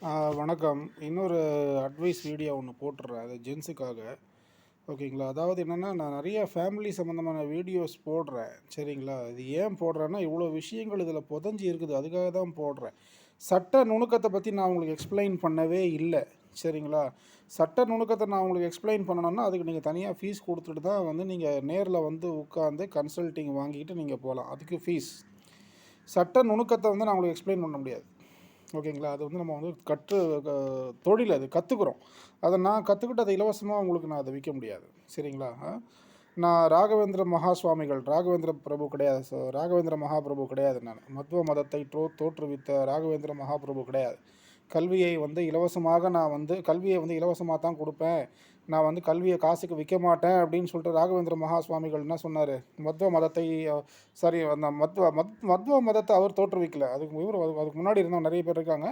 வணக்கம். இன்னொரு advice video ஒன்று போட்டுடுறேன். அது ஜென்ஸுக்காக. ஓகேங்களா? அதாவது என்னென்னா, நான் நிறைய ஃபேமிலி சம்மந்தமான வீடியோஸ் போடுறேன். சரிங்களா? இது ஏன் போடுறேன்னா, இவ்வளோ விஷயங்கள் இதில் புதைஞ்சு இருக்குது. அதுக்காக தான் போடுறேன். சட்ட நுணுக்கத்தை பற்றி நான் உங்களுக்கு எக்ஸ்பிளைன் பண்ணவே இல்லை. சரிங்களா? சட்ட நுணுக்கத்தை நான் உங்களுக்கு எக்ஸ்பிளைன் பண்ணணும்னா, அதுக்கு நீங்கள் தனியாக ஃபீஸ் கொடுத்துட்டு தான் வந்து நீங்கள் நேரில் வந்து உட்காந்து கன்சல்ட்டிங் வாங்கிட்டு நீங்கள் போகலாம். அதுக்கு ஃபீஸ். சட்ட நுணுக்கத்தை வந்து நான் உங்களுக்கு எக்ஸ்பிளைன் பண்ண முடியாது. ஓகேங்களா? அது வந்து நம்ம வந்து தொழில் அது கற்றுக்குறோம். அதை நான் கற்றுக்கிட்டு அதை இலவசமாக உங்களுக்கு நான் அதை விற்க முடியாது. சரிங்களா? நான் ராகவேந்திர மகா சுவாமிகள், ராகவேந்திர பிரபு கிடையாது. ராகவேந்திர மகாபிரபு கிடையாது நான். மத்வ மதத்தை தோற்றுவித்த ராகவேந்திர மகாபிரபு கிடையாது. கல்வியை வந்து இலவசமாக நான் வந்து கல்வியை வந்து இலவசமாக தான் கொடுப்பேன். நான் வந்து கல்வியை காசுக்கு விற்க மாட்டேன் அப்படின்னு சொல்லிட்டு ராகவேந்திர மகா சுவாமிகள் என்ன சொன்னார்? மத்வ மதத்தை சாரி அந்த மத்வ மதத்தை அவர் தோற்றுவிக்கல. அதுக்கு முன்னாடி இருந்தவங்க நிறைய பேர் இருக்காங்க.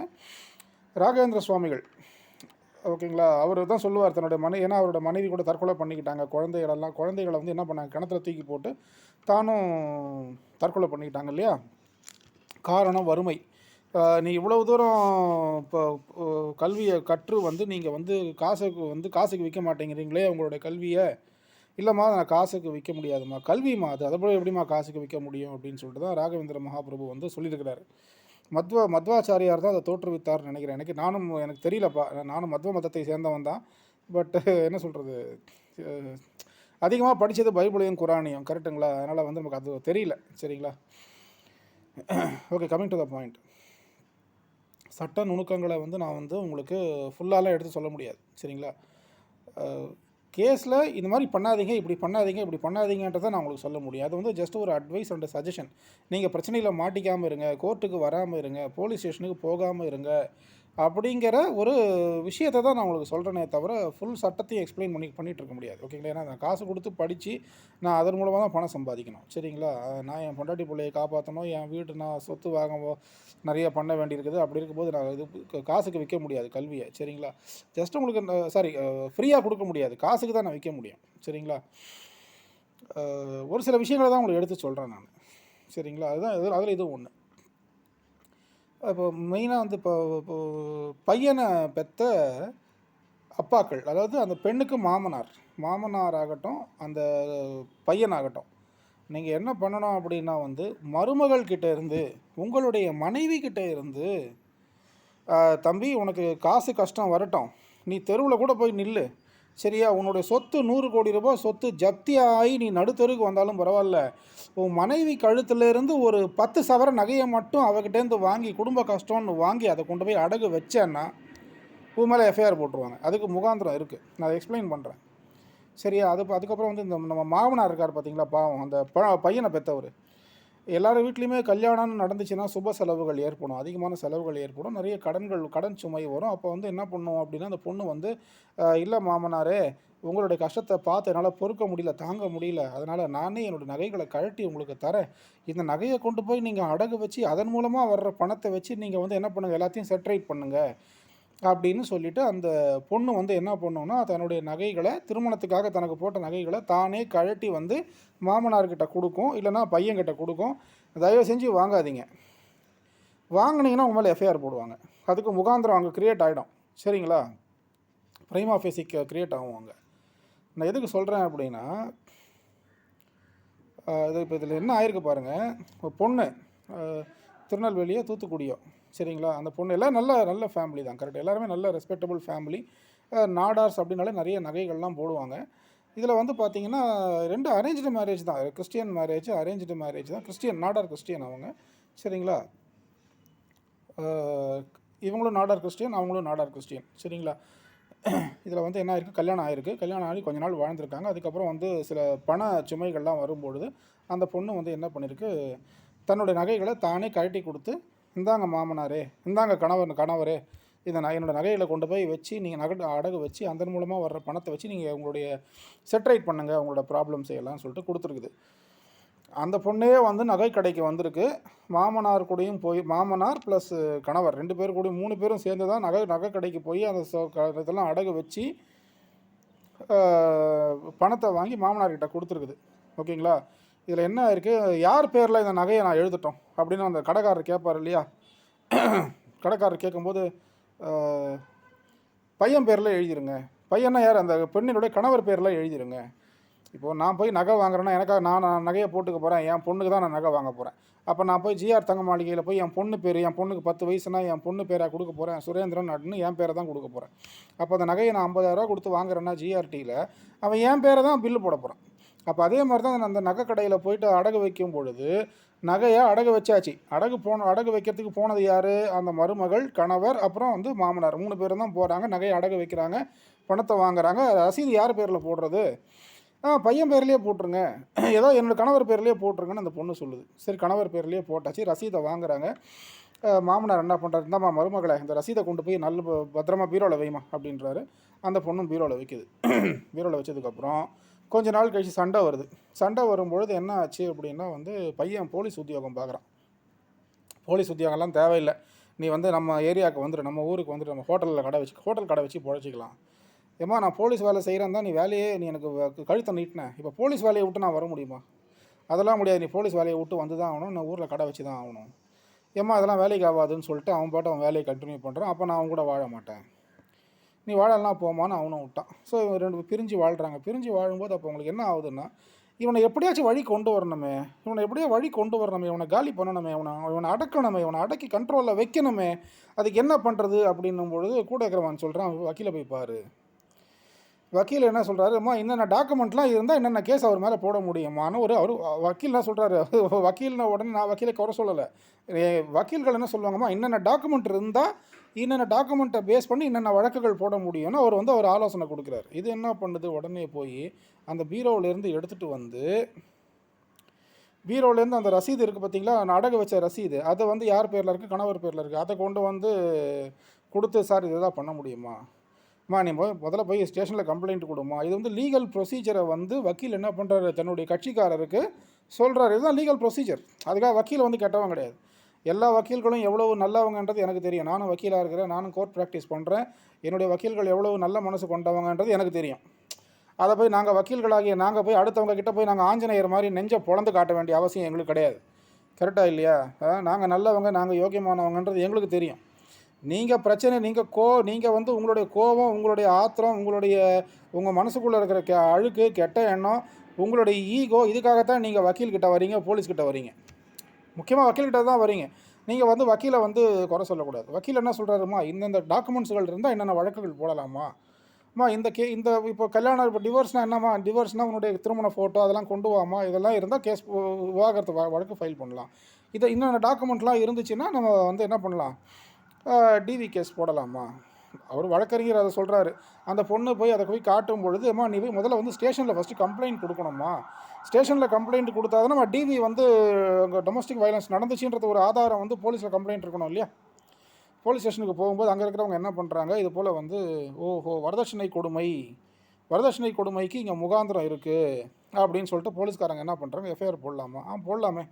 ராகவேந்திர சுவாமிகள், ஓகேங்களா, அவர் தான் சொல்லுவார் தன்னுடைய ஏன்னா அவரோட மனைவி கூட தற்கொலை பண்ணிக்கிட்டாங்க. குழந்தைகளை வந்து என்ன பண்ணாங்க, கிணத்துல தூக்கி போட்டு தானும் தற்கொலை பண்ணிக்கிட்டாங்க இல்லையா? காரணம் வறுமை. நீ இவ்வளவு தூரம் இப்போ கல்வியை கற்று வந்து நீங்கள் வந்து காசுக்கு விற்க மாட்டேங்கிறீங்களே உங்களுடைய கல்வியை. இல்லைம்மா, நான் காசுக்கு விற்க முடியாதும்மா, கல்விம்மா அது, அதை போல் எப்படிம்மா காசுக்கு விற்க முடியும் அப்படின்னு சொல்லிட்டு தான் ராகவேந்திர மகாபிரபு வந்து சொல்லியிருக்கிறாரு. மத்வாச்சாரியார் தான் அதை தோற்றுவித்தார்னு நினைக்கிறேன். எனக்கு தெரியலப்பா, நானும் மத்வ மதத்தை சேர்ந்தவன் தான். பட் என்ன சொல்கிறது, அதிகமாக படித்தது பைபிளையும் குரானையும், கரெக்டுங்களா? அதனால் வந்து நமக்கு அது தெரியல. சரிங்களா? Okay, coming to the point. சட்ட நுணுக்கங்களை வந்து நான் வந்து உங்களுக்கு ஃபுல்லாலாம் எடுத்து சொல்ல முடியாது. சரிங்களா? கேஸில் இந்த மாதிரி பண்ணாதீங்க, இப்படி பண்ணாதீங்கன்றதை நான் உங்களுக்கு சொல்ல முடியும். அது வந்து ஜஸ்ட் ஒரு அட்வைஸ் அண்ட் சஜஷன். நீங்கள் பிரச்சனையில் மாட்டிக்காமல் இருங்க, கோர்ட்டுக்கு வராமல் இருங்க, போலீஸ் ஸ்டேஷனுக்கு போகாமல் இருங்க, அப்படிங்கிற ஒரு விஷயத்தை தான் நான் உங்களுக்கு சொல்கிறேனே தவிர ஃபுல் சட்டத்தையும் எக்ஸ்பிளைன் பண்ணிகிட்டு இருக்க முடியாது. ஓகேங்களா? ஏன்னா நான் காசு கொடுத்து படித்து நான் அதன் மூலமாக தான் பணம் சம்பாதிக்கணும். சரிங்களா? நான் என் பொண்டாட்டி பிள்ளையை காப்பாற்றணும், என் வீட்டு நான் சொத்து வாங்க நிறைய பண்ண வேண்டியிருக்குது. அப்படி இருக்கும்போது நான் இது காசுக்கு விற்க முடியாது கல்வியை. சரிங்களா? ஜஸ்ட் உங்களுக்கு ஃப்ரீயாக கொடுக்க முடியாது, காசுக்கு தான் நான் விற்க முடியும். சரிங்களா? ஒரு சில விஷயங்களை தான் உங்களுக்கு எடுத்து சொல்கிறேன் நான். சரிங்களா? அதுதான் அதில் இதுவும் ஒன்று. இப்போ மெயினாக வந்து இப்போ பையனை பெற்ற அப்பாக்கள், அதாவது அந்த பெண்ணுக்கு மாமனார் ஆகட்டும், அந்த பையனாகட்டும், நீங்கள் என்ன பண்ணணும் அப்படின்னா வந்து மருமகள் கிட்டே இருந்து, உங்களுடைய மனைவி கிட்டே இருந்து, தம்பி உனக்கு காசு கஷ்டம் வரட்டும், நீ தெருவில் கூட போய் நில்லு, சரியா? உன்னுடைய சொத்து 100 கோடி ரூபாய் சொத்து ஜப்தி ஆகி நீ நடுத்தருக்கு வந்தாலும் பரவாயில்ல, உன் மனைவி கழுத்துலேருந்து ஒரு 10 சவர நகையை மட்டும் அவகிட்டேருந்து வாங்கி, குடும்ப கஷ்டம்னு வாங்கி அதை கொண்டு போய் அடகு வச்சேன்னா உன் மேலே எஃப்ஐஆர் போட்டுருவாங்க. அதுக்கு முகாந்திரம் இருக்குது, நான் அதை எக்ஸ்பிளைன் பண்ணுறேன். சரியா? அதுக்கப்புறம் வந்து இந்த நம்ம மாமனார் இருக்கார் பார்த்தீங்களா, பாவம், அந்த பையனை பெற்றவர். எல்லார் வீட்லேயுமே கல்யாணம்னு நடந்துச்சுன்னா சுப செலவுகள் ஏற்படும், அதிகமான செலவுகள் ஏற்படும், நிறைய கடன் சுமை வரும். அப்போ வந்து என்ன பண்ணும் அப்படின்னா, அந்த பொண்ணு வந்து இல்லை மாமனாரே, உங்களுடைய கஷ்டத்தை பார்த்து என்னால் பொறுக்க முடியல, தாங்க முடியல, அதனால் நானே என்னோடய நகைகளை கழட்டி உங்களுக்கு தரேன், இந்த நகையை கொண்டு போய் நீங்கள் அடகு வச்சு அதன் மூலமாக வர்ற பணத்தை வச்சு நீங்கள் வந்து என்ன பண்ணுங்கள், எல்லாத்தையும் செட்ரேட் பண்ணுங்கள் அப்படின்னு சொல்லிவிட்டு அந்த பொண்ணு வந்து என்ன பண்ணுன்னா, தன்னுடைய நகைகளை, திருமணத்துக்காக தனக்கு போட்ட நகைகளை தானே கழட்டி வந்து மாமனார்கிட்ட கொடுக்கும், இல்லைனா பையன்கிட்ட கொடுக்கும். தயவு செஞ்சு வாங்காதீங்க, வாங்கினீங்கன்னா உங்க மேலே எஃப்ஐஆர் போடுவாங்க. அதுக்கு முகாந்திரம் அங்கே க்ரியேட் ஆகிடும். சரிங்களா? ப்ரைமா ஃபேசி க்ரியேட் ஆகும் அங்கே. நான் எதுக்கு சொல்கிறேன் அப்படின்னா, இப்போ இதில் என்ன ஆயிருக்கு பாருங்கள், பொண்ணு திருநெல்வேலியோ தூத்துக்குடியோ, சரிங்களா? அந்த பொண்ணு எல்லாம் நல்ல ஃபேமிலி தான், கரெக்ட், எல்லாருமே நல்ல ரெஸ்பெக்டபுள் ஃபேமிலி. நாடார்ஸ் அப்படின்னாலே நிறைய நகைகள்லாம் போடுவாங்க. இதில் வந்து பார்த்திங்கன்னா 2 அரேஞ்ச்டு மேரேஜ் தான், கிறிஸ்டியன் மேரேஜ், அரேஞ்ச்டு மேரேஜ் தான். நாடார் கிறிஸ்டியன் அவங்க. சரிங்களா? இவங்களும் நாடார் கிறிஸ்டியன், அவங்களும் நாடார் கிறிஸ்டியன். சரிங்களா? இதில் வந்து என்ன ஆயிருக்கு, கல்யாணம் ஆகி கொஞ்ச நாள் வாழ்ந்துருக்காங்க. அதுக்கப்புறம் வந்து சில பண சுமைகள்லாம் வரும்பொழுது அந்த பொண்ணு வந்து என்ன பண்ணியிருக்கு, தன்னுடைய நகைகளை தானே கழட்டி கொடுத்து, இந்தாங்க மாமனாரே, இந்தாங்க கணவரே, என்னோடய நகைகளை கொண்டு போய் வச்சு நீங்கள் அடகு வச்சு அதன் மூலமாக வர்ற பணத்தை வச்சு நீங்கள் உங்களுடைய செட்ரைட் பண்ணுங்கள், உங்களோட ப்ராப்ளம் செய்யலாம்னு சொல்லிட்டு கொடுத்துருக்குது. அந்த பொண்ணே வந்து நகை கடைக்கு வந்திருக்கு. மாமனார் கூடயும் போய், மாமனார் ப்ளஸ் கணவர் 2 பேர் கூடயும் 3 பேரும் சேர்ந்து தான் நகை கடைக்கு போய் அந்த இதெல்லாம் அடகு வச்சு பணத்தை வாங்கி மாமனார்கிட்ட கொடுத்துருக்குது. ஓகேங்களா? இதில் என்ன இருக்குது, யார் பேரில் இந்த நகையை நான் எழுதட்டும் அப்படின்னு அந்த கடைக்காரர் கேட்பார் இல்லையா? கடைக்காரர் கேட்கும்போது பையன் பேரில் எழுதிருங்க. பையன்னா யார்? அந்த பெண்ணினுடைய கணவர் பேரில் எழுதிருங்க. இப்போது நான் போய் நகை வாங்குறேன்னா எனக்காக நான் நகையை போட்டுக்க போகிறேன், என் பொண்ணுக்கு தான் நான் நகை வாங்க போகிறேன். அப்போ நான் போய் ஜிஆர் தங்க மாளிகையில் போய் என் பொண்ணு பேர், என் பொண்ணுக்கு 10 வயசுனா என் பொண்ணு பேரை கொடுக்க போகிறேன், சுரேந்திரன் அப்படின்னு என் பேரை தான் கொடுக்க போகிறேன். அப்போ அந்த நகையை நான் 50,000 கொடுத்து வாங்குறேன்னா ஜிஆர்டியில் அவன் என் பேரை தான் பில்லு போட போகிறான். அப்போ அதே மாதிரி தான் அந்த நகை கடையில் போயிட்டு அடகு வைக்கும் பொழுது நகையை அடகு வச்சாச்சு. அடகு வைக்கிறதுக்கு போனது யார்? அந்த மருமகள், கணவர், அப்புறம் வந்து மாமனார், 3 பேரும் தான் போகிறாங்க. நகையை அடகு வைக்கிறாங்க, பணத்தை வாங்குறாங்க. ரசீது யார் பேரில் போடுறது? பையன் பேர்லேயே போட்டுருங்க, ஏதோ என்னோடய கணவர் பேர்லேயே போட்டுருங்கன்னு அந்த பொண்ணு சொல்லுது. சரி, கணவர் பேர்லேயே போட்டாச்சு. ரசீதை வாங்குறாங்க. மாமனார் என்ன பண்ணுறாரு? இந்தாம்மா மருமகளை, இந்த ரசீதை கொண்டு போய் நல்ல பத்திரமா பீரோவில் வைமா அப்படின்றாரு. அந்த பொண்ணும் பீரோவில் வைக்குது. பீரோவில் வச்சதுக்கப்புறம் கொஞ்ச நாள் கழிச்சு சண்டை வருது. சண்டை வரும்பொழுது என்ன ஆச்சு அப்படின்னா வந்து பையன் போலீஸ் உத்தியோகம் பார்க்குறான். போலீஸ் உத்தியோகம்லாம் தேவையில்லை, நீ வந்து நம்ம ஏரியாவுக்கு வந்துடு, நம்ம ஊருக்கு வந்துட்டு நம்ம ஹோட்டல் கடை வச்சு பொழைச்சிக்கலாம். ஏம்மா நான் போலீஸ் வேலை செய்கிறேன் தான், நீ எனக்கு கழுத்தை நீட்டினேன், இப்போ போலீஸ் வேலையை விட்டு நான் வர முடியுமா? அதெல்லாம் முடியாது, நீ போலீஸ் வேலையை விட்டு வந்து தான் ஆகணும், நான் ஊரில் கடை வச்சு தான் ஆகணும். ஏம்மா அதெல்லாம் வேலைக்கு ஆகாதுன்னு சொல்லிட்டு அவன் பாட்டு அவன் வேலையை கண்டினியூ பண்ணுறான். அப்போ நான் அவன் கூட வாழ மாட்டேன், நீ வாழலாம் போமான்னு அவனும் விட்டான். ஸோ இவன் 2 பிரிஞ்சு வாழ்கிறாங்க. பிரிஞ்சு வாழும்போது அப்போ அவங்களுக்கு என்ன ஆகுதுன்னா, இவனை எப்படியாச்சும் வழி கொண்டு வரணுமே, இவனை காலி பண்ணணுமே, இவனை அடக்கணுமே, இவனை அடக்கி கண்ட்ரோலில் வைக்கணுமே. அதுக்கு என்ன பண்ணுறது அப்படின்னும் பொழுது கூட இருக்கிறவன் சொல்கிறான், வக்கீலை போய் பாரு. வக்கீல் என்ன சொல்கிறாரு? அம்மா என்னென்ன டாக்குமெண்ட்லாம் இருந்தால் என்னென்ன கேஸ் அவர் மேலே போட முடியுமான்னு அவர் வக்கீல் என்ன சொல்கிறாரு? வக்கீல்னா உடனே நான் வக்கீலை குறை சொல்லலை. வக்கீல்கள் என்ன சொல்லுவாங்கம்மா, என்னென்ன டாக்குமெண்ட் இருந்தால் என்னென்ன டாக்குமெண்ட்டை பேஸ் பண்ணி என்னென்ன வழக்குகள் போட முடியும்னு அவர் ஆலோசனை கொடுக்குறாரு. இது என்ன பண்ணுது? உடனே போய் அந்த பீரோவிலேருந்து எடுத்துகிட்டு வந்து, பீரோவிலேருந்து அந்த ரசீது இருக்குது பார்த்தீங்களா, நான் அடகு வச்ச ரசீது, அதை வந்து யார் பேரில் இருக்குது? கணவர் பேரில் இருக்குது. அதை கொண்டு வந்து கொடுத்து, சார் இதெல்லாம் பண்ண முடியுமா? நீ முதல்ல போய் ஸ்டேஷனில் கம்ப்ளைண்ட் கொடுமா. இது வந்து லீகல் ப்ரொசீஜரை வந்து வக்கீல் என்ன பண்ணுறாரு? தன்னுடைய கட்சிக்காரருக்கு சொல்கிறாரு, இதுதான் லீகல் ப்ரொசீஜர். அதுக்காக வக்கீல் வந்து கெட்டவங்க கிடையாது. எல்லா வக்கீல்களும் எவ்வளவு நல்லவங்கன்றது எனக்கு தெரியும். நானும் வக்கீலாக இருக்கிறேன், நானும் கோர்ட் ப்ராக்டிஸ் பண்ணுறேன். என்னுடைய வக்கீல்கள் எவ்வளவு நல்ல மனசு கொண்டவங்கன்றது எனக்கு தெரியும். அதை போய் நாங்கள் வக்கீல்களாகிய நாங்கள் போய் அடுத்தவங்க கிட்டே போய் நாங்கள் ஆஞ்சநேயர் மாதிரி நெஞ்சை பொழந்து காட்ட வேண்டிய அவசியம் எங்களுக்கு கிடையாது. கரெக்டாக இல்லையா? நாங்கள் நல்லவங்க, நாங்கள் யோக்கியமானவங்கன்றது எங்களுக்கு தெரியும். நீங்கள் பிரச்சனை, நீங்கள் வந்து உங்களுடைய கோபம், உங்களுடைய ஆத்திரம், உங்கள் மனசுக்குள்ளே இருக்கிற அழுக்கு, கெட்ட எண்ணம், உங்களுடைய ஈகோ, இதுக்காகத்தான் நீங்கள் வக்கீல்கிட்ட வரீங்க, போலீஸ்கிட்ட வரீங்க. முக்கியமாக வக்கீல்கிட்ட தான் வரீங்க. நீங்கள் வந்து வக்கீலை வந்து குறை சொல்லக்கூடாது. வக்கீல் என்ன சொல்கிறாருமா, இந்தந்த டாக்குமெண்ட்ஸுகள் இருந்தால் என்னென்ன வழக்குகள் போடலாமா, இந்த இப்போ கல்யாணம், இப்போ டிவோர்ஸ்னால் என்னம்மா, டிவோர்ஸ்னால் உன்னுடைய திருமண ஃபோட்டோ அதெல்லாம் கொண்டு வாமா, இதெல்லாம் இருந்தால் கேஸ் விவாகரத்து வழக்கு ஃபைல் பண்ணலாம். இதை இன்னொன்று டாக்குமெண்ட்லாம் இருந்துச்சுன்னா நம்ம வந்து என்ன பண்ணலாம், டிவி கேஸ் போடலாமா. அவர் வழக்கறிஞர் அதை சொல்கிறாரு. அந்த பொண்ணு போய் அதை போய் காட்டும் பொழுது, அம்மா நீ போய் முதல்ல வந்து ஸ்டேஷனில் ஃபஸ்ட்டு கம்ப்ளைண்ட் கொடுக்கணுமா. ஸ்டேஷனில் கம்ப்ளைண்ட் கொடுத்தா தான் நம்ம டிவி வந்து அங்கே டொமஸ்டிக் வயலன்ஸ் நடந்துச்சுன்றது ஒரு ஆதாரம் வந்து போலீஸில் கம்ப்ளைண்ட் இருக்கணும் இல்லையா. போலீஸ் ஸ்டேஷனுக்கு போகும்போது அங்கே இருக்கிறவங்க என்ன பண்ணுறாங்க, இது போல் வந்து வரதட்சணை கொடுமைக்கு இங்கே முகாந்திரம் இருக்குது அப்படின்னு சொல்லிட்டு போலீஸ்காரங்க என்ன பண்ணுறாங்க, எஃப்ஐஆர் போடலாமா. போடலாமே,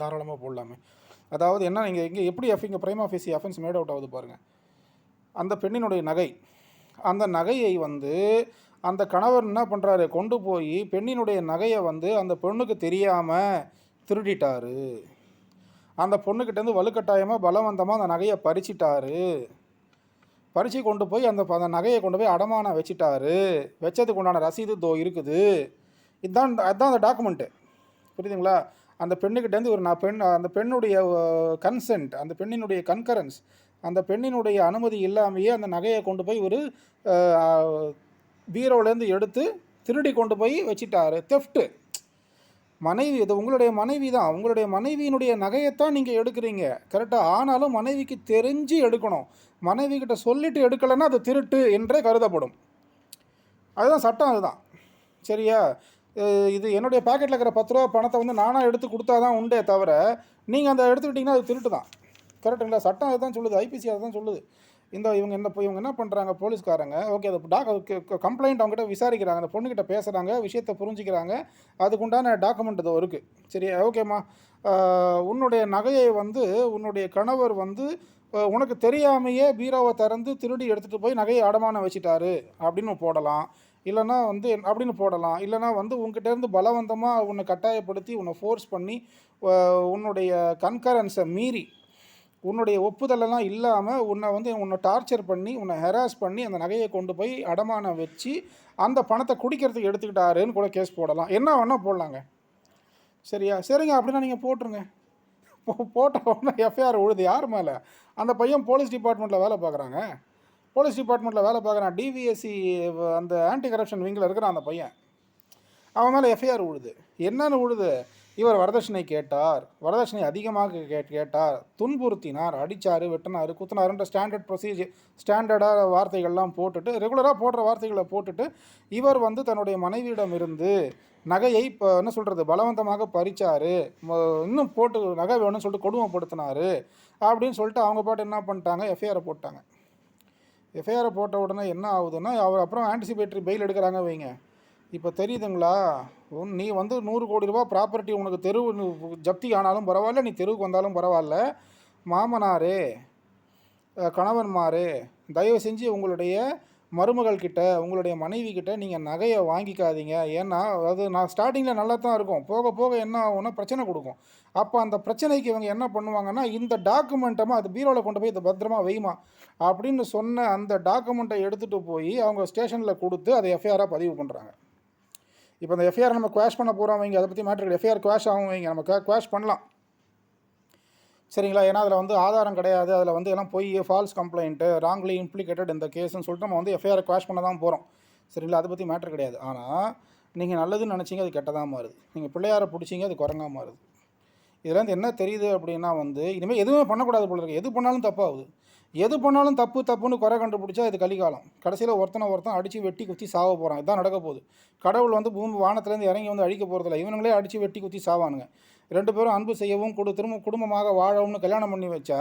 தாராளமாக போடலாமே. அதாவது என்ன, இங்கே எப்படி இங்கே பிரைமா ஃபேசி அஃபென்ஸ் மேட் அவுட் ஆகுது பாருங்கள். அந்த பெண்ணினுடைய நகை, அந்த நகையை வந்து அந்த கணவர் என்ன பண்ணுறாரு, கொண்டு போய் பெண்ணினுடைய நகையை வந்து அந்த பொண்ணுக்கு தெரியாமல் திருடிட்டார். அந்த பொண்ணுக்கிட்டேருந்து வலுக்கட்டாயமாக பலவந்தமாக அந்த நகையை பறிச்சிட்டாரு. பறித்து கொண்டு போய் அந்த நகையை கொண்டு போய் அடமானம் வச்சிட்டாரு. வச்சதுக்கு உண்டான ரசீது இருக்குது. அதுதான் அந்த டாக்குமெண்ட்டு. புரியுதுங்களா? அந்த பெண்ணுக்கிட்டேருந்து அந்த பெண்ணுடைய கன்சென்ட், அந்த பெண்ணினுடைய கன்கரன்ஸ், அந்த பெண்ணினுடைய அனுமதி இல்லாமையே அந்த நகையை கொண்டு போய் ஒரு பீரோவிலேருந்து எடுத்து திருடி கொண்டு போய் வச்சிட்டாரு. தெஃப்ட்டு. மனைவி, இது உங்களுடைய மனைவி தான், உங்களுடைய மனைவியினுடைய நகையைத்தான் நீங்கள் எடுக்கிறீங்க, கரெக்டாக. ஆனாலும் மனைவிக்கு தெரிஞ்சு எடுக்கணும். மனைவிக்கிட்ட சொல்லிவிட்டு எடுக்கலைன்னா அது திருட்டு என்றே கருதப்படும். அதுதான் சட்டம், அதுதான். சரியா? இது என்னுடைய பாக்கெட்டில் இருக்கிற 10 ரூபா பணத்தை வந்து நானாக எடுத்து கொடுத்தா தான் உண்டே தவிர, நீங்கள் அந்த எடுத்துக்கிட்டிங்கன்னா அது திருட்டு தான். கரெக்டுங்களா? சட்டம் அதுதான் சொல்லுது, ஐபிசி அதை தான் சொல்லுது. இவங்க என்ன பண்ணுறாங்க போலீஸ்காரங்க, ஓகே அது கம்ப்ளைண்ட் அவங்ககிட்ட விசாரிக்கிறாங்க, அந்த பொண்ணுக்கிட்ட பேசுகிறாங்க, விஷயத்தை புரிஞ்சிக்கிறாங்க, அதுக்குண்டான டாக்குமெண்ட் இதோ இருக்குது. சரி, ஓகேம்மா, உன்னுடைய நகையை வந்து உன்னுடைய கணவர் வந்து உனக்கு தெரியாமையே பீரோவை திறந்து திருடி எடுத்துகிட்டு போய் நகையை அடமானம் வச்சிட்டாரு அப்படின்னு போடலாம். இல்லைனா வந்து அப்படின்னு போடலாம். இல்லைனா வந்து உங்ககிட்டேருந்து பலவந்தமாக உன்னை கட்டாயப்படுத்தி, உன்னை ஃபோர்ஸ் பண்ணி, உன்னுடைய கன்கரன்ஸை மீறி உன்னுடைய ஒப்புதலெல்லாம் இல்லாமல் உன்னை டார்ச்சர் பண்ணி உன்னை ஹெராஸ் பண்ணி அந்த நகையை கொண்டு போய் அடமானம் வச்சு அந்த பணத்தை குடிக்கிறதுக்கு எடுத்துக்கிட்டாருன்னு கூட கேஸ் போடலாம். என்ன வேணால் போடலாங்க. சரியா? சரிங்க, அப்படின்னா நீங்கள் போட்டுருங்க. போட்ட உடனே எஃப்ஐஆர் உழுது யார் மேலே? அந்த பையன் போலீஸ் டிபார்ட்மெண்ட்டில் வேலை பார்க்குறாங்க. போலீஸ் டிபார்ட்மெண்ட்டில் வேலை பார்க்குறான். டிவிஎஸ்சி அந்த ஆன்டி கரப்ஷன் விங்கில் இருக்கிறான் அந்த பையன். அவன் மேலே எஃப்ஐஆர் உழுது. என்னன்னு உழுது? இவர் வரதட்சணை கேட்டார், வரதட்சணை அதிகமாக கேட்டார், துன்புறுத்தினார், அடித்தார், வெட்டினார், குத்தினாருன்ற ஸ்டாண்டர்டாக வார்த்தைகள்லாம் போட்டுட்டு, ரெகுலராக போடுற வார்த்தைகளை போட்டுட்டு, இவர் வந்து தன்னுடைய மனைவியிடம் இருந்து நகையை இப்போ என்ன சொல்கிறது பலவந்தமாக பறிச்சார், இன்னும் போட்டு நகை வேணும்னு சொல்லிட்டு கொடுமைப்படுத்தினார் அப்படின்னு சொல்லிட்டு அவங்க பாட்டு என்ன பண்ணிட்டாங்க, எஃப்ஐஆரை போட்டாங்க. எஃப்ஐஆரை போட்ட உடனே என்ன ஆகுதுன்னா, அவர் அப்புறம் ஆன்டிசிபேட்டரி பெயில் எடுக்கிறாங்க வைங்க. இப்போ தெரியுதுங்களா, நீ வந்து 100 கோடி ரூபா ப்ராப்பர்ட்டி உனக்கு ஜப்தி ஆனாலும் பரவாயில்ல, நீ தெருவுக்கு வந்தாலும் பரவாயில்ல, மாமனாரே கணவன்மாரே தயவு செஞ்சு உங்களுடைய மருமகள் கிட்ட உங்களுடைய மனைவி கிட்ட நீங்கள் நகையை வாங்கிக்காதீங்க. ஏன்னா அது நான் ஸ்டார்டிங்கில் நல்லா தான் இருக்கும், போக போக என்ன ஆகும்னா பிரச்சனை கொடுக்கும். அப்போ அந்த பிரச்சனைக்கு இவங்க என்ன பண்ணுவாங்கன்னா, இந்த டாக்குமெண்ட்டை அது பீரோவில் கொண்டு போய் இதை பத்திரமா வைமா அப்படின்னு சொன்ன அந்த டாக்குமெண்ட்டை எடுத்துகிட்டு போய் அவங்க ஸ்டேஷனில் கொடுத்து அதை எஃப்ஐஆராக பதிவு பண்ணுறாங்க. இப்போ இந்த எஃப்ஐஆர் நம்ம குவாஷ் பண்ண போகிறோம் வைங்க, அதை பற்றி மேட்ரு எஃப்ஐஆர் குவாஷ் ஆகும் வைங்க, நம்ம குவாஷ் பண்ணலாம் சரிங்களா. ஏன்னா அதில் வந்து ஆதாரம் கிடையாது, அதில் வந்து எல்லாம் போய் ஃபால்ஸ் கம்ப்ளைண்ட்டு, ராங்லி இம்ப்ளிகேட்டட் இந்த கேஸ்ன்னு சொல்லிட்டு நம்ம வந்து எஃப்ஐஆர் குவாஷ் பண்ண தான் போகிறோம் சரிங்களா. அதை பற்றி மேட்ரு கிடையாது. ஆனால் நீங்கள் நல்லதுன்னு நினச்சிங்க அது கெட்டதாக மாறுது, நீங்கள் பிள்ளையாரை பிடிச்சிங்க அது குரங்காக மாறுது. இதுலேருந்து என்ன தெரியுது அப்படின்னா வந்து இனிமேல் எதுவுமே பண்ணக்கூடாது போல இருக்குது. எது பண்ணாலும் தப்பாகுது, எது பண்ணாலும் தப்புன்னு குறை கண்டுபிடிச்சா இது கலிகாலம். கடைசியில் ஒருத்தன் அடித்து வெட்டி குத்தி சாவ போகிறான். இதுதான் நடக்க போகுது. கடவுள் வந்து பூமி வானத்துலேருந்து இறங்கி வந்து அழிக்க போகிறதில்ல, இவனுங்களே அடித்து வெட்டி குத்தி சாவானுங்க. 2 பேரும் அன்பு செய்யவும் திரும்ப குடும்பமாக வாழவும்னு கல்யாணம் பண்ணி வச்சா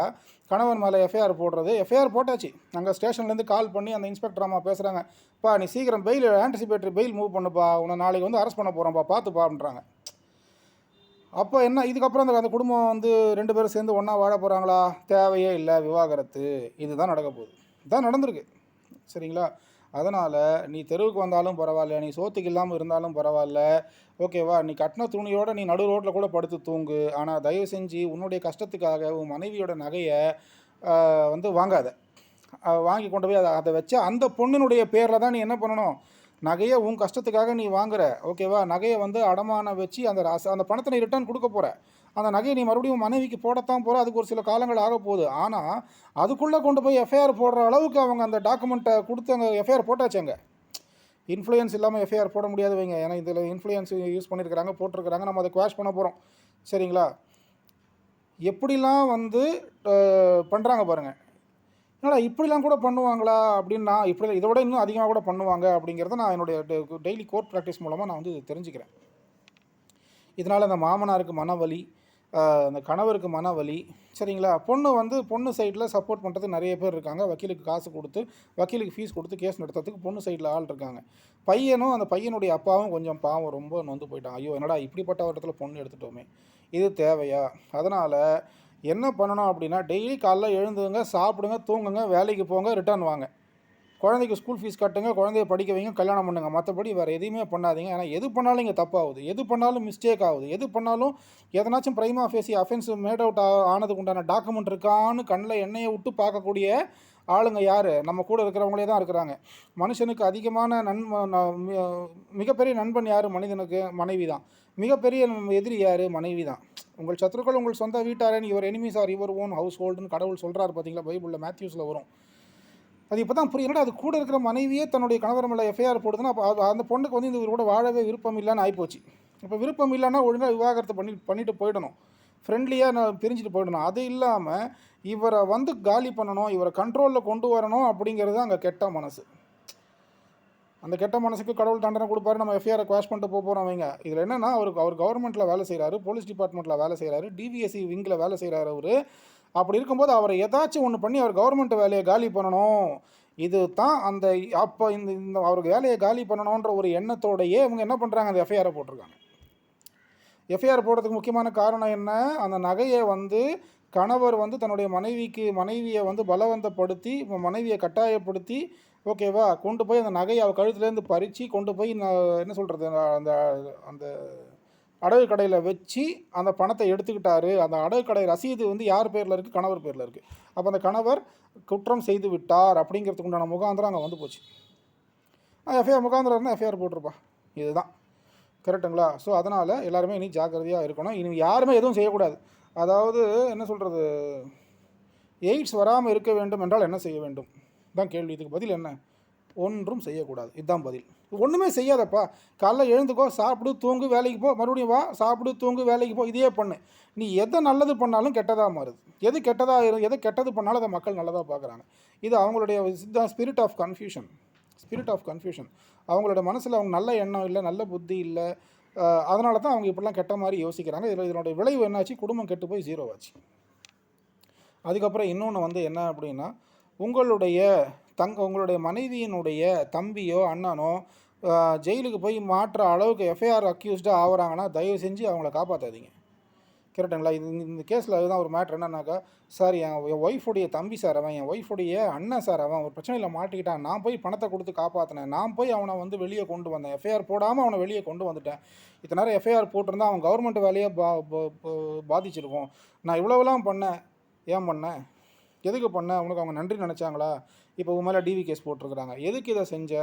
கணவன் மேலே எஃப்ஐஆர் போடுறது. எஃப்ஐஆர் போட்டாச்சு. அங்கே ஸ்டேஷன்லேருந்து கால் பண்ணி அந்த இன்ஸ்பெக்டர் அம்மா பேசுகிறாங்க, பா நீ சீக்கிரம் பெயில் ஆன்டிசிபேட்டரி பெயில் மூவ் பண்ணுப்பா, உன்னை நாளைக்கு வந்து அரெஸ்ட் பண்ண போகிறோம்ப்பா, பார்த்துப்பான்றாங்க. அப்போ என்ன, இதுக்கப்புறம் அந்த குடும்பம் வந்து 2 பேரும் சேர்ந்து ஒன்றா வாழ போகிறாங்களா? தேவையே இல்லை, விவாகரத்து. இதுதான் நடக்க போகுது, இதுதான் நடந்திருக்கு சரிங்களா. அதனால் நீ தெருவுக்கு வந்தாலும் பரவாயில்ல, நீ சோத்துக்கு இல்லாமல் இருந்தாலும் பரவாயில்ல, ஓகேவா, நீ கட்டின துணியோடு நீ நடு ரோட்டில் கூட படுத்து தூங்கு. ஆனால் தயவு செஞ்சு உன்னுடைய கஷ்டத்துக்காக உன் மனைவியோட நகையை வந்து வாங்காத. வாங்கி கொண்டு போய் அதை வச்ச அந்த பொண்ணினுடைய பேரில் தான் நீ என்ன பண்ணணும், நகையை உன் கஷ்டத்துக்காக நீ வாங்குற, ஓகேவா, நகையை வந்து அடமானம் வச்சு அந்த பணத்தை நீ ரிட்டர்ன் கொடுக்க போகிற. அந்த நகையை நீ மறுபடியும் மனைவிக்கு போடத்தான் போகிற. அதுக்கு ஒரு சில காலங்கள் ஆக போகுது. ஆனால் அதுக்குள்ளே கொண்டு போய் எஃப்ஐஆர் போடுற அளவுக்கு அவங்க அந்த டாக்குமெண்ட்டை கொடுத்து அங்கே எஃப்ஐஆர் போட்டாச்சாங்க. இன்ஃப்ளூயன்ஸ் இல்லாமல் எஃப்ஐஆர் போட முடியாது வைங்க. ஏன்னா இதில் இன்ஃப்ளூயன்ஸ் யூஸ் பண்ணியிருக்கிறாங்க, போட்டிருக்கிறாங்க. நம்ம அதை குவாஷ் பண்ண போகிறோம் சரிங்களா. எப்படிலாம் வந்து பண்ணுறாங்க பாருங்கள். என்னடா இப்படிலாம் கூட பண்ணுவாங்களா அப்படின்னா, இப்படி இதை விட இன்னும் அதிகமாக கூட பண்ணுவாங்க அப்படிங்கிறத நான் என்னுடைய டெய்லி கோர்ட் ப்ராக்டிஸ் மூலமாக நான் வந்து தெரிஞ்சுக்கிறேன். இதனால் அந்த மாமனாருக்கு மனவலி, அந்த கணவருக்கு மனவலி சரிங்களா. பொண்ணு சைடில் சப்போர்ட் பண்ணுறதுக்கு நிறைய பேர் இருக்காங்க. வக்கீலுக்கு காசு கொடுத்து வக்கீலுக்கு ஃபீஸ் கொடுத்து கேஸ் நடத்துறதுக்கு பொண்ணு சைடில் ஆள் இருக்காங்க. பையனும் அந்த பையனுடைய அப்பாவும் கொஞ்சம் பாவம், ரொம்ப நொந்து போயிட்டாங்க. ஐயோ என்னடா இப்படிப்பட்ட ஒரு இடத்துல பொண்ணு எடுத்துட்டோமே, இது தேவையா? அதனால் என்ன பண்ணணும் அப்படின்னா, டெய்லி காலைல எழுந்துங்க, சாப்பிடுங்க, தூங்குங்க, வேலைக்கு போங்க, ரிட்டர்ன் வாங்க, குழந்தைக்கு ஸ்கூல் ஃபீஸ் கட்டுங்க, குழந்தைய படிக்க வைங்க, கல்யாணம் பண்ணுங்க. மற்றபடி வேறு எதுவுமே பண்ணாதீங்க. ஏன்னா எது பண்ணாலும் இங்கே தப்பாகுது, எது பண்ணாலும் மிஸ்டேக் ஆகுது, எது பண்ணாலும் எதனாச்சும் prima facie offence made out ஆனதுக்கு உண்டான டாக்குமெண்ட் இருக்கான்னு கண்ணில் எண்ணெயை விட்டு பார்க்கக்கூடிய ஆளுங்க யார்? நம்ம கூட இருக்கிறவங்களே தான் இருக்கிறாங்க. மனுஷனுக்கு அதிகமான மிகப்பெரிய நண்பன் யார்? மனிதனுக்கு மனைவி தான். மிகப்பெரிய எதிரி யார்? மனைவி தான். உங்கள் சத்துருக்கள் உங்கள் சொந்த வீட்டாரன், இவர் enemies are your own house ஹோல்டுன்னு கடவுள் சொல்கிறார் பார்த்தீங்களா, பைபிளில் மேத்யூஸில் வரும். அது இப்போ தான் புரியும். அது கூட இருக்கிற மனைவியே தன்னுடைய கணவர் மேலே எஃப்ஐஆர் போடுதுன்னா அப்போ அந்த பொண்ணுக்கு வந்து இந்த இவரோட வாழவே விருப்பம் இல்லைன்னு ஆகிப்போச்சு. இப்போ விருப்பம் இல்லைன்னா ஒழுங்காக விவாகரத்தை பண்ணிட்டு போயிடணும், ஃப்ரெண்ட்லியாக நான் பிரிஞ்சுட்டு போயிடணும். அது இல்லாமல் இவரை வந்து காலி பண்ணணும், இவரை கண்ட்ரோலில் கொண்டு வரணும் அப்படிங்கிறது அங்கே கெட்ட மனசு. அந்த கெட்ட மனசுக்கு கடவுள் தண்டனை கொடுப்பாரு. நம்ம எஃப்ஐஆரை குவாஷ் பண்ணிட்டு போகிறோம் வைங்க. இதில் என்னென்னா, அவர் கவர்மெண்ட்டில் வேலை செய்கிறாரு, போலீஸ் டிபார்ட்மெண்ட்டில் வேலை செய்கிறாரு, டிவிஎஸ்சி விங்கில் வேலை செய்கிறாரு அவர். அப்படி இருக்கும்போது அவரை ஏதாச்சும் ஒன்று பண்ணி அவர் கவர்மெண்ட் வேலையை காலி பண்ணணும். இது தான் அந்த அப்போ இந்த அவருக்கு வேலையை காலி பண்ணணுன்ற ஒரு எண்ணத்தோடையே இவங்க என்ன பண்ணுறாங்க, அந்த எஃப்ஐஆரை போட்டிருக்காங்க. எஃப்ஐஆர் போடுறதுக்கு முக்கியமான காரணம் என்ன, அந்த நகையை வந்து கணவர் வந்து தன்னுடைய மனைவியை வந்து பலவந்தப்படுத்தி, மனைவியை கட்டாயப்படுத்தி, ஓகேவா, கொண்டு போய் அந்த நகையை அவள் கழுத்துலேருந்து பறித்து கொண்டு போய் என்ன சொல்கிறது, அந்த அந்த அடகு கடையில் வச்சு அந்த பணத்தை எடுத்துக்கிட்டாரு. அந்த அடகு கடை ரசீது வந்து யார் பேரில் இருக்குது? கணவர் பேரில் இருக்குது. அப்போ அந்த கணவர் குற்றம் செய்து விட்டார் அப்படிங்கிறதுக்கு உண்டான முகாந்திரம் அங்கே வந்து போச்சு. எஃப்ஐஆர் முகாந்திரம் இருந்தால் எஃப்ஐஆர் போட்டிருப்பா. இதுதான் கரெக்டுங்களா? ஸோ அதனால் எல்லாருமே இனி ஜாக்கிரதையாக இருக்கணும். இனி யாருமே எதுவும் செய்யக்கூடாது. அதாவது என்ன சொல்கிறது, எய்ட்ஸ் வராமல் இருக்க வேண்டும் என்றால் என்ன செய்ய வேண்டும் தான் கேள்வி. இதுக்கு பதில் என்ன? ஒன்றும் செய்யக்கூடாது. இதுதான் பதில். ஒன்றுமே செய்யாதப்பா. காலைல எழுந்துக்கோ, சாப்பிடு, தூங்கு, வேலைக்கு போ, மறுபடியும் வா, சாப்பிடு, தூங்கு, வேலைக்கு போ, இதையே பண்ணு. நீ எதை நல்லது பண்ணாலும் கெட்டதாக மாறுது. எது கெட்டது பண்ணாலும் அதை மக்கள் நல்லதாக பார்க்குறாங்க. இது அவங்களுடைய ஸ்பிரிட் ஆஃப் கன்ஃபியூஷன். அவங்களோட மனசில் அவங்க நல்ல எண்ணம் இல்லை, நல்ல புத்தி இல்லை. அதனால தான் அவங்க இப்படிலாம் கெட்ட மாதிரி யோசிக்கிறாங்க. இதனுடைய விளைவு என்னாச்சு? குடும்பம் கெட்டு போய் ஜீரோ ஆச்சு. அதுக்கப்புறம் இன்னொன்று வந்து என்ன அப்படின்னா, உங்களுடைய மனைவியினுடைய தம்பியோ அண்ணனோ ஜெயிலுக்கு போய் மாற்ற அளவுக்கு எஃப்ஐஆர் அக்யூஸ்டாக ஆகுறாங்கன்னா தயவு செஞ்சு அவங்கள காப்பாற்றாதீங்க. கரெக்டுங்களா? இந்த கேஸில் அதுதான் ஒரு மேட்ரு. என்னன்னாக்கா, சார் என் ஒய்ஃபுடைய தம்பி சார் அவன், என் ஒய்ஃபுடைய அண்ணன் சார் அவன் ஒரு பிரச்சனையில் மாட்டிக்கிட்டான், நான் போய் பணத்தை கொடுத்து காப்பாற்றினேன், நான் போய் அவனை வந்து வெளியே கொண்டு வந்தேன், எஃப்ஐஆர் போடாமல் அவனை வெளியே கொண்டு வந்துட்டேன். இத்தனை நேரம் எஃப்ஐஆர் போட்டிருந்தா அவன் கவர்மெண்ட் வேலையை பாதிச்சிருக்கும். நான் இவ்வளோவெல்லாம் பண்ணேன், ஏன் பண்ணேன், எதுக்கு பண்ணேன், உனக்கு அவங்க நன்றி நினச்சாங்களா? இப்போ உன் மேலே டிவி கேஸ் போட்டிருக்கிறாங்க, எதுக்கு இதை செஞ்ச?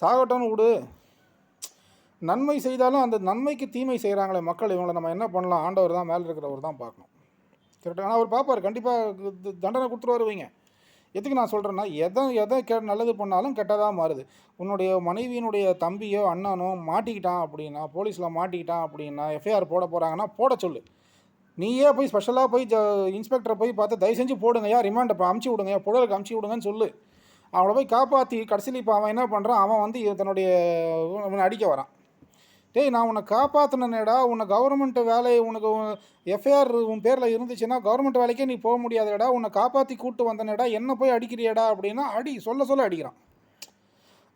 சாகட்டோன்னு விடு. நன்மை செய்தாலும் அந்த நன்மைக்கு தீமை செய்கிறாங்களே மக்கள், இவங்களை நம்ம என்ன பண்ணலாம்? ஆண்டவர் தான், மேலே இருக்கிறவர் தான் பார்க்கணும். கரெக்டாக? ஆனால் அவர் பார்ப்பார், கண்டிப்பாக தண்டனை கொடுத்துருவாருவீங்க. எதுக்கு நான் சொல்கிறேன்னா, எதை நல்லது பண்ணாலும் கெட்டதாக மாறுது. உன்னுடைய மனைவியினுடைய தம்பியோ அண்ணனோ மாட்டிக்கிட்டான் அப்படின்னா, போலீஸில் மாட்டிக்கிட்டான் அப்படின்னா, எஃப்ஐஆர் போட போகிறாங்கன்னா போட சொல்லு. நீயே போய் ஸ்பெஷலாக போய் இன்ஸ்பெக்டரை போய் பார்த்து தயவு செஞ்சு போடுங்கய்யா, ரிமாண்டை அமுச்சு விடுங்கய்யா, புழலுக்கு அமுச்சு விடுங்கன்னு சொல்லு. அவனை போய் காப்பாற்றி கடைசியில் இப்போ அவன் என்ன பண்ணுறான், அவன் வந்து தன்னுடைய அடிக்க வரான். டேய், நான் உன்னை காப்பாற்றினேடா, உன்னை கவர்மெண்ட் வேலையை உனக்கு எஃப்ஐஆர் உன் பேரில் இருந்துச்சுன்னா கவர்மெண்ட் வேலைக்கே நீ போக முடியாதடா, உன்னை காப்பாற்றி கூப்பிட்டு வந்தனேடா, என்ன போய் அடிக்கிறியடா அப்படின்னா சொல்ல அடிக்கிறான்.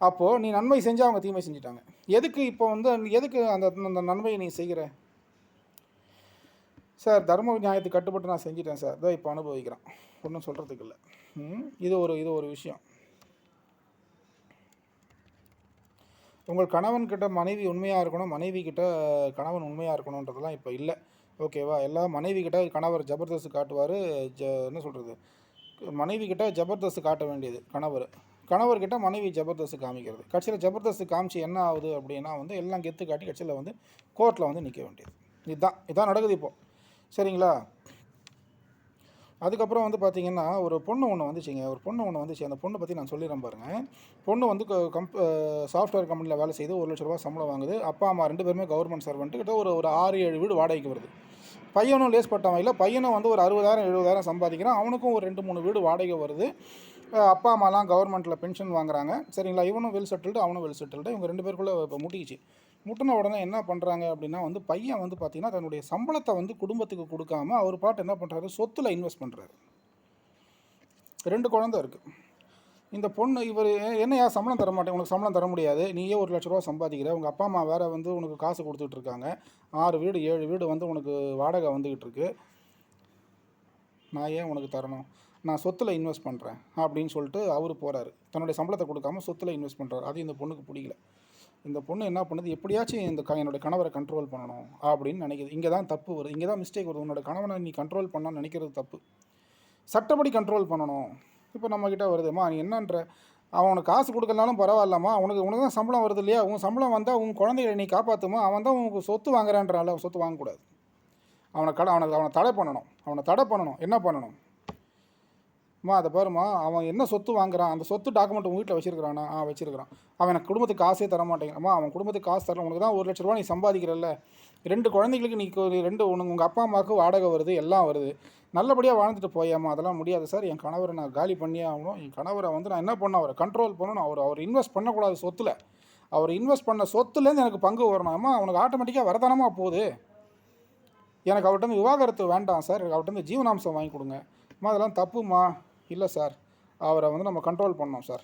அப்போது நீ நன்மை செஞ்சால் அவங்க தீமை செஞ்சுட்டாங்க. எதுக்கு அந்த நன்மையை நீ செய்கிற? சார், தர்ம நியாயத்துக்கு கட்டுப்பட்டு நான் செஞ்சிட்டேன் சார், இதோ இப்போ அனுபவிக்கிறான், ஒன்றும் சொல்கிறதுக்கு இல்லை. இது ஒரு விஷயம். உங்கள் கணவன்கிட்ட மனைவி உண்மையாக இருக்கணும், மனைவி கிட்ட கணவன் உண்மையாக இருக்கணுன்றதெல்லாம் இப்போ இல்லை. ஓகேவா? எல்லாம் மனைவி கிட்ட கணவர் ஜபர்தஸ்து காட்டுவார். என்ன சொல்கிறது, மனைவி கிட்ட ஜபர்தஸ்து காட்ட வேண்டியது கணவர்கிட்ட மனைவி ஜபர்தஸ்து காமிக்கிறது. கட்சியில் ஜபர்தஸ்து காமிச்சு என்ன ஆகுது அப்படின்னா வந்து எல்லாம் கெத்து காட்டி கட்சியில் வந்து கோர்ட்டில் வந்து நிற்க வேண்டியது. இதுதான் நடக்குது இப்போது. சரிங்களா? அதுக்கப்புறம் வந்து பார்த்திங்கன்னா, ஒரு பொண்ணு ஒன்று வந்துச்சு. அந்த பொண்ணை பற்றி நான் சொல்லிடுறேன் பாருங்கள். பொண்ணு வந்து சாஃப்ட்வேர் கம்பெனியில் வேலை செய்து 1 லட்ச ரூபா சம்பளம் வாங்குது. அப்பா அம்மா 2 பேருமே கவர்மெண்ட் சர்வெண்ட்டு. கிட்ட ஒரு 6-7 வீடு வாடகைக்கு வருது. பையனும் லேஸ்பட்டவன் இல்லை. பையனும் வந்து ஒரு 60,000-70,000 சம்பாதிக்கிறான். அவனுக்கும் ஒரு 2-3 வீடு வாடகை வருது. அப்பா அம்மாலாம் கவர்மெண்ட்டில் பென்ஷன் வாங்குறாங்க. சரிங்களா? இவனும் வெல் செட்டில்டு, அவனும் வெல் செட்டில்டு. இவங்க 2 பேருக்குள்ளே இப்போ முட்டின உடனே என்ன பண்ணுறாங்க அப்படின்னா வந்து பையன் வந்து பார்த்திங்கன்னா தன்னுடைய சம்பளத்தை வந்து குடும்பத்துக்கு கொடுக்காம அவர் பாட்டு என்ன பண்ணுறாரு, சொத்தில் இன்வெஸ்ட் பண்ணுறாரு. 2 குழந்தை இருக்குது. இந்த பொண்ணு இவர் என்னையா சம்பளம் தர மாட்டேன், உனக்கு சம்பளம் தர முடியாது, நீயே 1 லட்ச ரூபா சம்பாதிக்கிற, உங்கள் அப்பா அம்மா வேறு வந்து உனக்கு காசு கொடுத்துட்ருக்காங்க, 6 வீடு 7 வீடு வந்து உனக்கு வாடகை வந்துக்கிட்டு இருக்கு, நான் ஏன் உனக்கு தரணும், நான் சொத்தில் இன்வெஸ்ட் பண்ணுறேன் அப்படின்னு சொல்லிட்டு அவர் போகிறாரு. தன்னுடைய சம்பளத்தை கொடுக்காம சொத்தில் இன்வெஸ்ட் பண்ணுறாரு. அது இந்த பொண்ணுக்கு பிடிக்கல. இந்த பொண்ணு என்ன பண்ணுது, எப்படியாச்சும் என்னோடய கணவரை கண்ட்ரோல் பண்ணணும் அப்படின்னு நினைக்கிது. இங்கே தான் தப்பு வருது, இங்கே தான் மிஸ்டேக் வருது. உன்னோட கணவனை நீ கண்ட்ரோல் பண்ணணும்னு நினைக்கிறது தப்பு. சட்டப்படி கண்ட்ரோல் பண்ணணும். இப்போ நம்மக்கிட்ட வருதுமா, நீ என்னன்ற, அவனுக்கு காசு கொடுக்கலனாலும் பரவாயில்லம்மா, உனக்கு தான் சம்பளம் வருது இல்லையா, உன் சம்பளம் வந்தால் உன் குழந்தைகளை நீ காப்பாற்றுமா, அவன் தான் உனக்கு சொத்து வாங்குறான்றால, சொத்து வாங்கக்கூடாது. அவனை தடை பண்ணணும். என்ன பண்ணணும்? அதை பாருமா, அவன் என்ன சொத்து வாங்குறான், அந்த சொத்து டாக்குமெண்ட் உங்கள் வீட்டில் வச்சுருக்கிறானா? வச்சுருக்கிறான். அவன் எனக்கு குடும்பத்துக்கு காசே தர மாட்டேங்கிறான். அவன் குடும்பத்துக்கு காசு தரல, உனக்கு தான் 1 லட்ச ரூபா நீ சம்பாதிக்கிறல்ல, 2 குழந்தைங்களுக்கு நீ 2 உங்கள் அப்பா அம்மாவுக்கு வாடகை வருது, எல்லாம் வருது, நல்லபடியாக வாழ்ந்துட்டு போயாமா. அதெல்லாம் முடியாது சார், என் கணவரை நான் காலி பண்ணியே ஆகணும், என் கணவரை வந்து நான் என்ன பண்ணணும், அவரை கண்ட்ரோல் பண்ணணும், அவர் இன்வெஸ்ட் பண்ணக்கூடாது சொத்தில், அவர் இன்வெஸ்ட் பண்ண சொத்துலேருந்து எனக்கு பங்கு வரணும். அவனுக்கு ஆட்டோமேட்டிக்காக வரதானமாக போகுது, எனக்கு அவர்கிட்ட விவாகரத்து வேண்டாம் சார், அவர்கிட்ட ஜீவனாம்சம் வாங்கி கொடுங்க. அதெல்லாம் தப்புமா. இல்லை சார், அவரை வந்து நம்ம கண்ட்ரோல் பண்ணோம் சார்.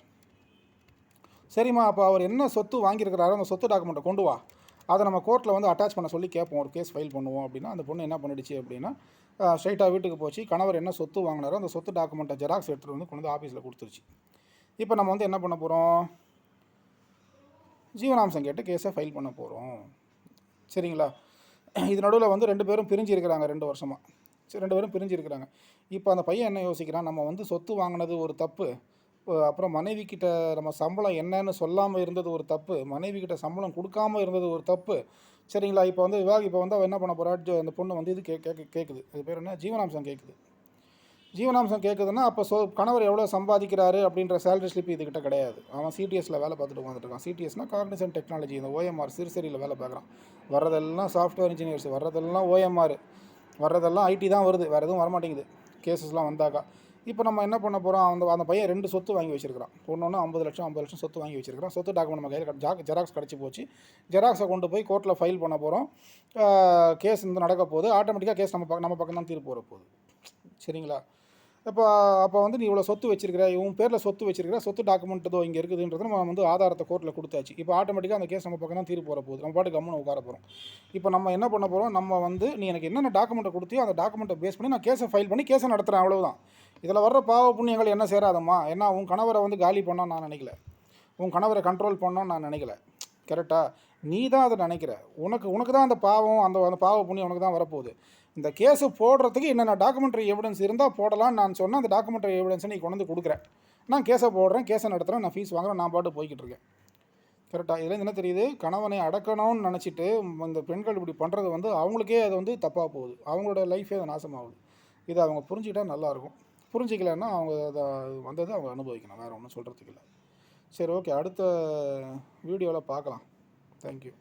சரிம்மா, அப்போ அவர் என்ன சொத்து வாங்கியிருக்கிறாரோ அந்த சொத்து டாக்குமெண்ட்டை கொண்டு வா, அதை நம்ம கோர்ட்டில் வந்து அட்டாச் பண்ண சொல்லி கேட்போம், ஒரு கேஸ் ஃபைல் பண்ணுவோம் அப்படின்னா. அந்த பொண்ணு என்ன பண்ணிடுச்சு அப்படின்னா, ஸ்ட்ரைட்டாக வீட்டுக்கு போச்சு, கணவர் என்ன சொத்து வாங்கினாரோ அந்த சொத்து டாக்குமெண்ட்டை ஜெராக்ஸ் எடுத்துகிட்டு வந்து கொண்டு வந்து ஆஃபீஸில் கொடுத்துருச்சு. இப்போ நம்ம வந்து என்ன பண்ண போகிறோம், ஜீவனாம்சம் கேட்டு கேஸை ஃபைல் பண்ண போகிறோம். சரிங்களா? இது நடுவில் வந்து 2 பேரும் பிரிஞ்சு இருக்கிறாங்க 2 வருஷமா. சரி 2 பேரும் பிரிஞ்சு இருக்கிறாங்க. இப்போ அந்த பையன் என்ன யோசிக்கிறான், நம்ம வந்து சொத்து வாங்கினது ஒரு தப்பு. அப்புறம் மனைவி கிட்ட நம்ம சம்பளம் என்னன்னு சொல்லாமல் இருந்தது ஒரு தப்பு. மனைவி கிட்ட சம்பளம் கொடுக்காம இருந்தது ஒரு தப்பு. சரிங்களா? இப்போ வந்து இப்போ வந்து அவ என்ன பண்ண போறா, அந்த பொண்ணு வந்து இது கேட்குது. அது பேர் என்ன? ஜீவனாம்சம் கேட்குது. ஜீவனாம்சம் கேட்குதுன்னா, அப்போ கணவர் எவ்வளோ சம்பாதிக்கிறாரு அப்படின்ற சேலரி ஸ்லிப் இதுகிட்ட கிடையாது. அவன் சிடிஎஸ்ல வேலை பார்த்துட்டு உட்காந்துட்டு இருக்கான். சிடிஎஸ்னா காக்னிசன்ட் டெக்னாலஜி, இந்த ஓஎம்ஆர் சிறுசேரியில் வேலை பார்க்குறான். வர்றதெல்லாம் சாஃப்ட்வேர் இன்ஜினியர்ஸ், வர்றதெல்லாம் ஓஎம்ஆர், வர்றதெல்லாம் ஐடி தான் வருது. வேறு எதுவும் வரமாட்டேங்குது கேசஸ்லாம் வந்தாக்கா. இப்போ நம்ம என்ன பண்ண போகிறோம், அந்த பையன் 2 சொத்து வாங்கி வச்சிருக்கிறான். ஒன்று 50 லட்சம் 50 லட்சம் சொத்து வாங்கி வச்சிருக்கிறான். சொத்து டாக்குமெண்ட் நம்ம கையில் ஜெராக்ஸ் கிடச்சி போச்சு. ஜெராக்ஸை கொண்டு போய் கோர்ட்டில் ஃபைல் பண்ண போகிறோம். கேஸ் வந்து நடக்க போகுது. ஆட்டோமேட்டிக்காக கேஸ் நம்ம பக்கம் தான் தீர்ப்பு வர போகுது. சரிங்களா? அப்போ வந்து நீ இவ்வளோ சொத்து வச்சிருக்கிற, இவன் பேரில் சொத்து வச்சிருக்கிற, சொத்து டாக்குமெண்ட் இதோ இங்கே இருக்குதுன்றது நம்ம வந்து ஆதாரத்தை கோர்ட்டில் கொடுத்தாச்சு. இப்போ ஆட்டோமேட்டிக்காக அந்த கேஸ் நம்ம பக்கம் தான் தீர்ப்பு வர போகுது. நம்ம பாட்டு கம்முன்னு உட்கார போகிறோம். இப்போ நம்ம என்ன பண்ண போகிறோம், நம்ம வந்து நீ எனக்கு என்னென்ன டாக்குமெண்ட்டை கொடுத்தியோ அந்த டாக்குமெண்ட்டை பேஸ் பண்ணி நான் கேஸை ஃபைல் பண்ணி கேஸை நடத்துகிறேன், அவ்வளவுதான். இதில் வர்ற பாவ புண்ணியங்கள் என்ன சேராதம்மா. ஏன்னா உன் கணவரை வந்து காலி பண்ணோன்னு நான் நினைக்கல, உன் கணவரை கண்ட்ரோல் பண்ணோன்னு நான் நினைக்கல. கரெக்டாக? நீ தான் அதை நினைக்கிற. உனக்கு தான் அந்த பாவம், அந்த பாவ புண்ணியம் உனக்கு தான் வரப்போகுது. இந்த கேஸு போடுறதுக்கு என்னென்ன டாக்குமெண்ட்ரி எவிடன்ஸ் இருந்தால் போடலான்னு நான் சொன்னேன். அந்த டாக்குமெண்ட்ரி எவிடன்ஸை நீ கொண்டு வந்து கொடுக்குறேன். நான் கேஸை போடுறேன், கேஸை நடத்துகிறேன், நான் ஃபீஸ் வாங்குறேன், நான் பாட்டு போய்கிட்டு இருக்கேன். கரெக்டாக? இதுலேருந்து என்ன தெரியுது, கணவனை அடக்கணும்னு நினச்சிட்டு இந்த பெண்கள் இப்படி பண்ணுறது வந்து அவங்களுக்கே அது வந்து தப்பாக போகுது. அவங்களோட லைஃபே அது நாசமாகுது. இதை அவங்க புரிஞ்சுக்கிட்டா நல்லாயிருக்கும். புரிஞ்சிக்கலைன்னா அவங்க அதை வந்ததை அவங்க அனுபவிக்கணும். வேறு ஒன்றும் சொல்கிறதுக்கு இல்லை. சரி, ஓகே. அடுத்த வீடியோவில் பார்க்கலாம். தேங்க்யூ.